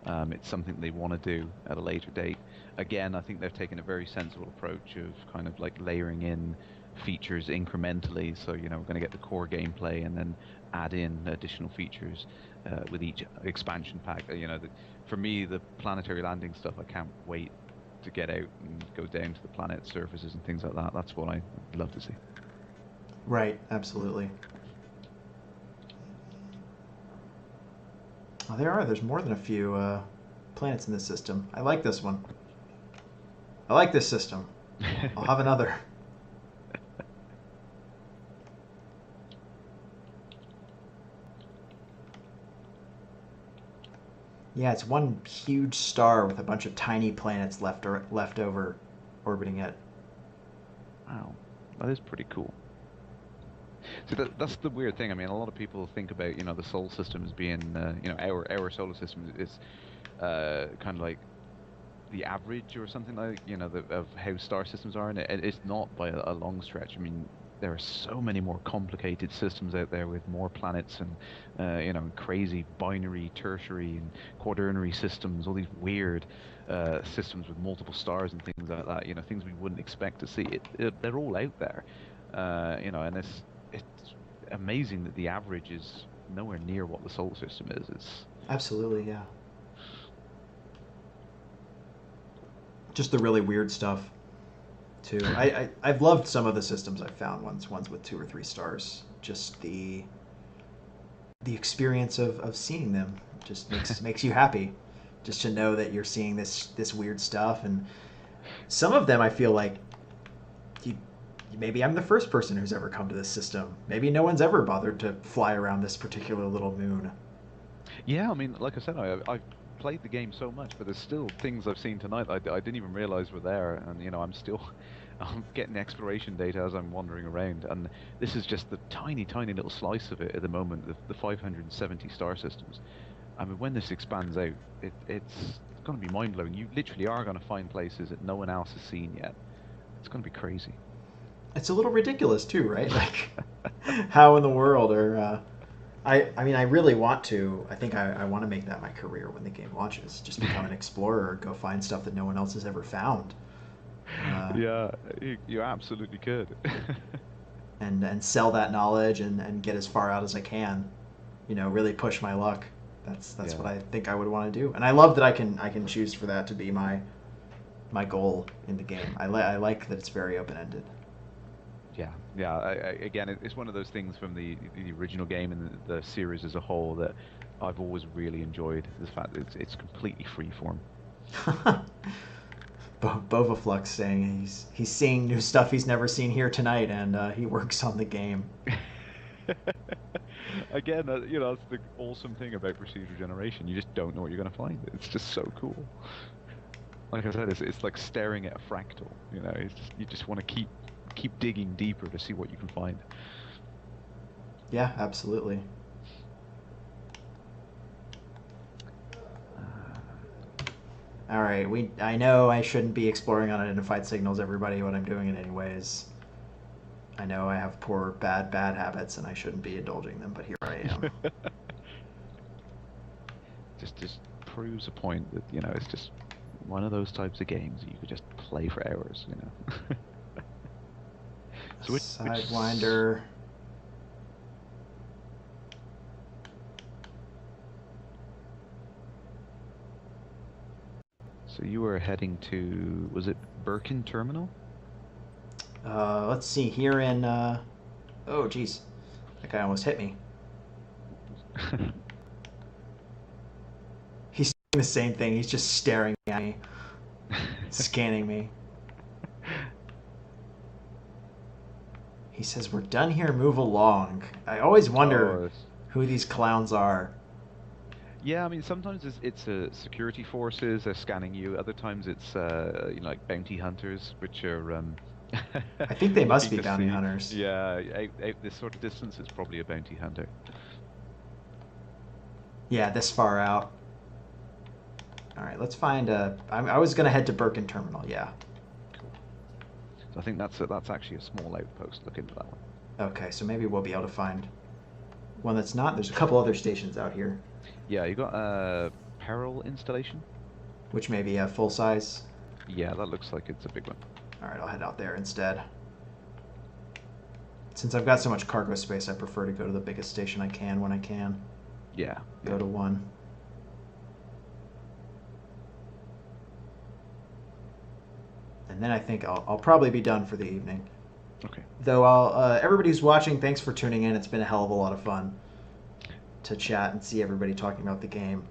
It's something they want to do at a later date. Again, I think they've taken a very sensible approach of kind of like layering in features incrementally. So, we're going to get the core gameplay and then add in additional features with each expansion pack. For me, the planetary landing stuff, I can't wait to get out and go down to the planet surfaces and things like that. That's what I'd love to see. Right, absolutely. Oh, there's more than a few planets in this system. I like this one. I like this system. I'll have another. Yeah, it's one huge star with a bunch of tiny planets left over orbiting it. Wow, that is pretty cool. So that's the weird thing. I mean, a lot of people think about the Sol system as being our solar system is kind of like the average or something like of how star systems are, and it's not by a long stretch. I mean, there are so many more complicated systems out there with more planets and crazy binary, tertiary, and quaternary systems. All these weird systems with multiple stars and things like that. Things we wouldn't expect to see. They're all out there, and it's amazing that the average is nowhere near what the solar system is. It's Absolutely, yeah. Just the really weird stuff, too. I've loved some of the systems I've found. Ones with 2 or 3 stars. Just the experience of seeing them just makes you happy. Just to know that you're seeing this weird stuff, and some of them I feel like maybe I'm the first person who's ever come to this system. Maybe no one's ever bothered to fly around this particular little moon. Yeah, I mean, like I said, I've played the game so much, but there's still things I've seen tonight I didn't even realize were there, and I'm getting exploration data as I'm wandering around, and this is just the tiny, tiny little slice of it at the moment, the 570 star systems. I mean, when this expands out, it's going to be mind-blowing. You literally are going to find places that no one else has seen yet. It's going to be crazy. It's a little ridiculous too, right? Like, how in the world are I mean, I really want to. I think I want to make that my career when the game launches. Just become an explorer, go find stuff that no one else has ever found. Yeah, you absolutely could. And sell that knowledge and get as far out as I can. Really push my luck. That's Yeah. what I think I would want to do. And I love that I can choose for that to be my goal in the game. I like that it's very open ended. Yeah. Again, it's one of those things from the original game and the series as a whole that I've always really enjoyed. The fact that it's completely freeform. Bova Flux saying he's seeing new stuff he's never seen here tonight, and he works on the game. Again, that's the awesome thing about procedural generation. You just don't know what you're going to find. It's just so cool. Like I said, it's like staring at a fractal. It's just, you just want to keep digging deeper to see what you can find. Yeah, absolutely. All right, I know I shouldn't be exploring unidentified signals, everybody, but I'm doing it anyways. I know I have poor, bad habits, and I shouldn't be indulging them, but here I am. just proves a point that it's just one of those types of games you could just play for hours, you know. So Sidewinder. So you were heading to, was it Birkin Terminal? Let's see here in. Oh, geez, that guy almost hit me. He's doing the same thing. He's just staring at me, scanning me. He says, "We're done here. Move along." I always wonder who these clowns are. Yeah, I mean, sometimes it's security forces are scanning you. Other times it's you know, like bounty hunters, which are I think they must looking be to bounty see. hunters. Yeah, out this sort of distance, it's probably a bounty hunter. Yeah, this far out. All right, let's find a. I was gonna head to Birkin Terminal. Yeah. Cool. So I think that's actually a small outpost. Look into that one. Okay, so maybe we'll be able to find one that's not. There's a couple other stations out here, Yeah, you got a peril installation. which may be a full size. Yeah, that looks like it's a big one. All right, I'll head out there instead. Since I've got so much cargo space, I prefer to go to the biggest station I can when I can. Yeah. Go to one. And then I think I'll probably be done for the evening. Okay. Though everybody who's watching, thanks for tuning in. It's been a hell of a lot of fun to chat and see everybody talking about the game.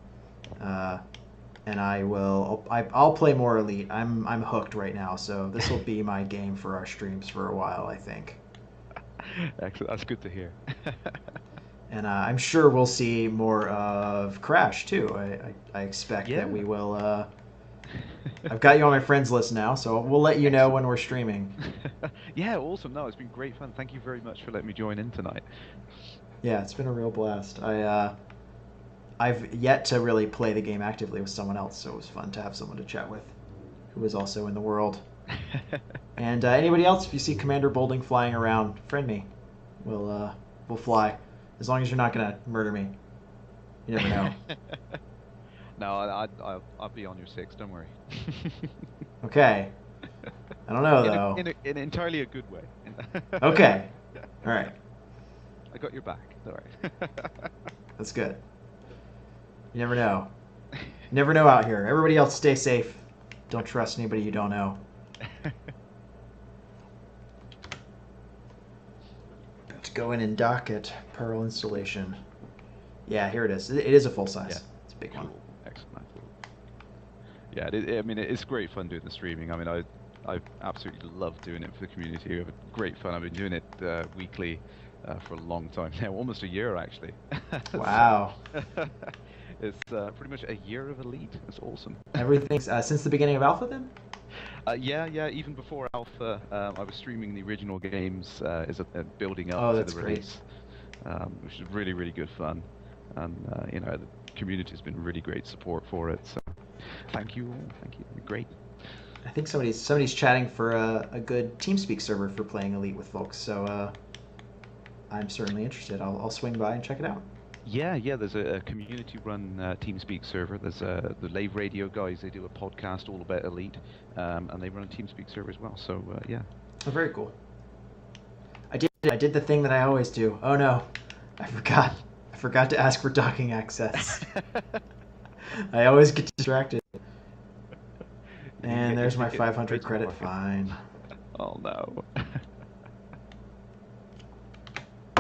And I'll play more Elite. I'm hooked right now, so this will be my game for our streams for a while, I think. Excellent. That's good to hear. And I'm sure we'll see more of Crash too. I expect that we will. I've got you on my friends list now, so we'll let you know when we're streaming. Yeah, awesome. No, it's been great fun. Thank you very much for letting me join in tonight. Yeah, it's been a real blast. I've yet to really play the game actively with someone else, so it was fun to have someone to chat with who is also in the world. And anybody else, if you see Commander Bolding flying around, friend me. We'll fly, as long as you're not gonna murder me. You never know. No, I'll be on your 6. Don't worry. Okay. I don't know though. In entirely a good way. Okay. All right. I got your back. All right. That's good. You never know. You never know out here. Everybody else stay safe. Don't trust anybody you don't know. Let's go in and dock at Pearl Installation. Yeah, here it is. It is a full size. Yeah. It's a big one. Excellent. Yeah, I mean, it's great fun doing the streaming. I mean, I absolutely love doing it for the community. We have great fun. I've been doing it weekly for a long time now, almost a year actually. Wow. It's pretty much a year of Elite. It's awesome. Everything's since the beginning of Alpha then? Yeah. Even before Alpha, I was streaming the original games building up Oh, to that's the great. release, which is really, really good fun. And you know, the community has been really great support for it. So thank you all. Thank you. Great. I think somebody's chatting for a good TeamSpeak server for playing Elite with folks. So I'm certainly interested. I'll swing by and check it out. Yeah. There's a community-run TeamSpeak server. There's the Lave Radio guys. They do a podcast all about Elite, and they run a TeamSpeak server as well. So yeah. Oh, very cool. I did the thing that I always do. Oh no, I forgot to ask for docking access. I always get distracted. And there's my 500 credit fine. Oh no.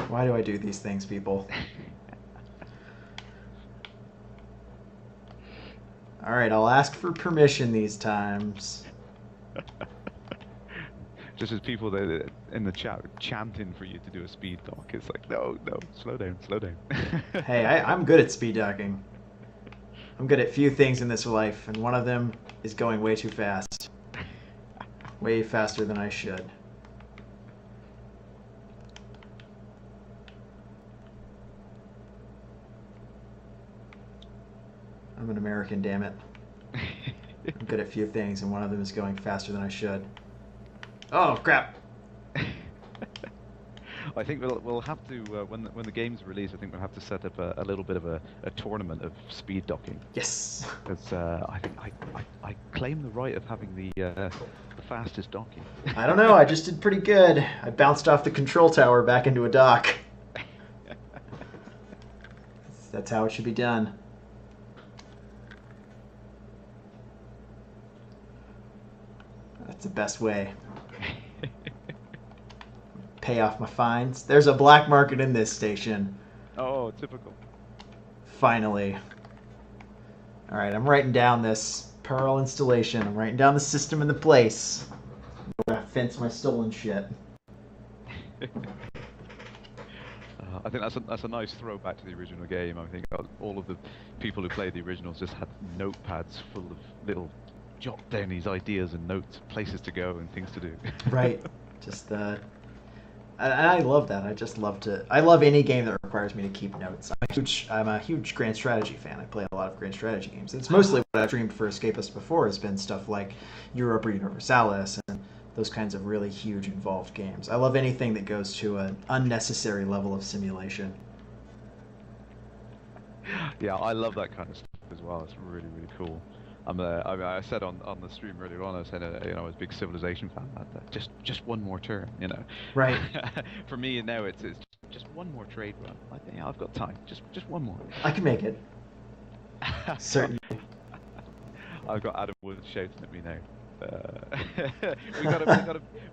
Why do I do these things, people? All right, I'll ask for permission these times. Just as people that in the chat chanting for you to do a speed dock, it's like, no, slow down. Hey, I'm good at speed docking. I'm good at few things in this life, and one of them is going way too fast. Way faster than I should. I'm an American, damn it. I'm good at few things, and one of them is going faster than I should. Oh, crap! I think we'll have to when the game's released. I think we'll have to set up a little bit of a tournament of speed docking. Yes. Because I think I claim the right of having the fastest docking. I don't know. I just did pretty good. I bounced off the control tower back into a dock. That's how it should be done. That's the best way. Pay off my fines. There's a black market in this station. Oh, typical. Finally. All right, I'm writing down this Pearl installation. I'm writing down the system and the place. I'm gonna fence my stolen shit. I think that's a nice throwback to the original game. I think all of the people who played the originals just had notepads full of little jot down these ideas and notes, places to go and things to do. Right. Just I love that. I love any game that requires me to keep notes. I'm a huge grand strategy fan. I play a lot of grand strategy games. It's mostly what I've dreamed for Escapist before has been stuff like Europa Universalis and those kinds of really huge involved games. I love anything that goes to an unnecessary level of simulation. Yeah, I love that kind of stuff as well. It's really, really cool. I said on the stream earlier on, I said I was a big Civilization fan. Just one more turn, Right. For me now, it's just one more trade run. I've got time. Just one more. I can make it. Certainly. I've got Adam Wood shouting at me now.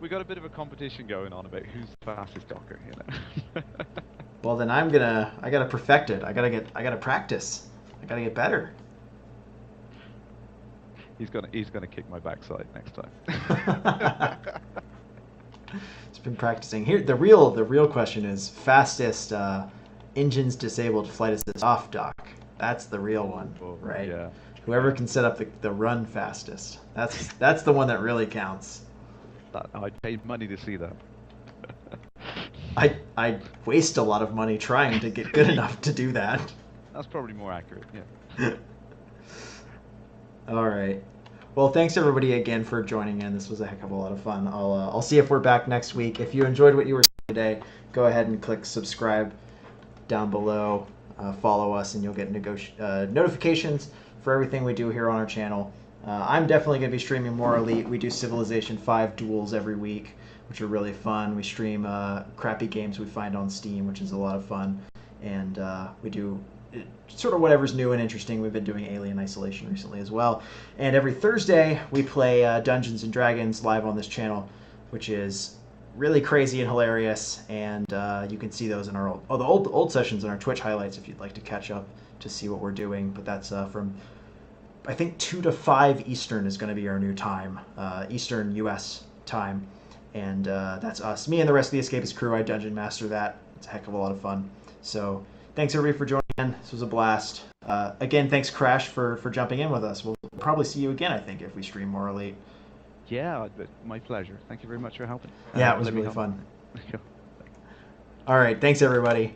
we got a bit of a competition going on about who's the fastest docker, Well, then I gotta perfect it. I gotta practice. I gotta get better. He's gonna kick my backside next time. It's been practicing. Here, the real question is fastest engines disabled, flight assist off dock. That's the real one, right? Yeah. Whoever can set up the run fastest. That's the one that really counts. I'd pay money to see that. I waste a lot of money trying to get good enough to do that. That's probably more accurate. Yeah. All right. Well, thanks everybody again for joining in. This was a heck of a lot of fun. I'll see if we're back next week. If you enjoyed what you were seeing today, go ahead and click subscribe down below. Follow us, and you'll get notifications for everything we do here on our channel. I'm definitely going to be streaming more Elite. We do Civilization 5 duels every week, which are really fun. We stream crappy games we find on Steam, which is a lot of fun. And we do sort of whatever's new and interesting. We've been doing Alien Isolation recently as well. And every Thursday, we play Dungeons & Dragons live on this channel, which is really crazy and hilarious. And you can see those in our old sessions in our Twitch highlights if you'd like to catch up to see what we're doing. But that's from, I think, 2 to 5 Eastern is going to be our new time, Eastern U.S. time. And that's us. Me and the rest of the Escapist crew, I Dungeon Master that. It's a heck of a lot of fun. So thanks everybody for joining in. This was a blast. Again, thanks Crash for jumping in with us. We'll probably see you again, I think, if we stream more Elite. Yeah, my pleasure. Thank you very much for helping. Yeah, it was really fun. All right, thanks everybody.